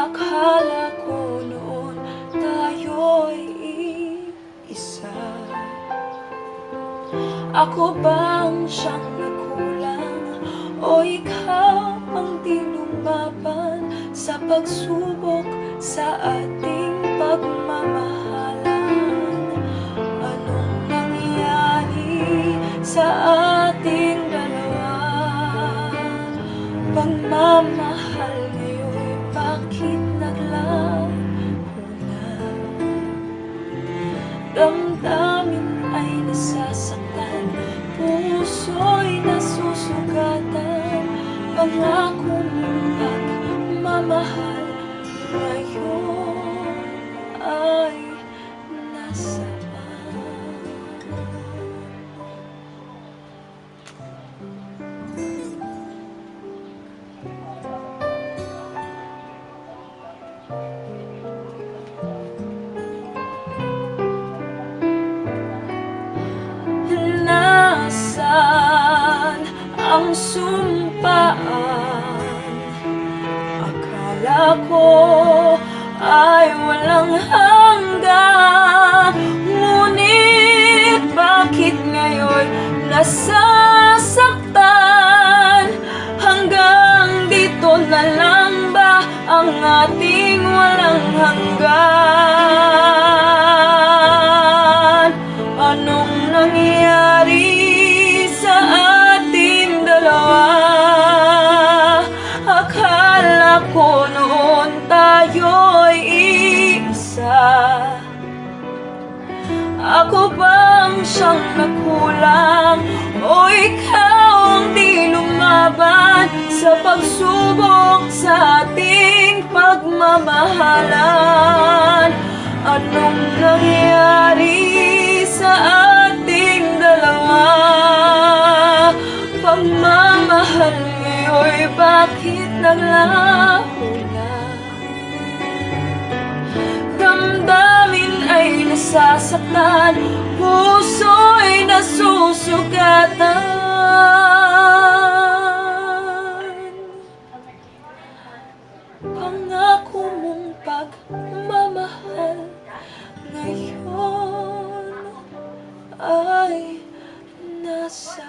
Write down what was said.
Akala ko noon tayo'y isa. Ako bang siyang nakulang, o ikaw ang di lumaban sa pagsubok sa ating pagmamahalan? Anong nangyari sa ating dalawa? Pagmamahal ngayon, bakit naglaho na? Damdamin ay nasasaktan, puso'y nasusugatan. Pangako mong pagmamahal ngayon ay nasaan? Nasaan ang sumpaan? Akala ko ay walang hanggan, ngunit bakit ngayon nasasaktan? Hanggang dito na lang ba ang ating walang hanggan? Anong nangyari sa ating dalawa? Akala ko noon tayo'y isa. Ako bang siyang nakulang, o ikaw ang di lumaban sa pagsubok sa ating pagmamahalan? Anong nangyari sa ating dalawa? Pagmamahal ngayon, bakit naglaho na? Damdamin ay nasasaktan, puso'y nasusugatan. Pangako mong pagmamahal ngayon ay nasaan?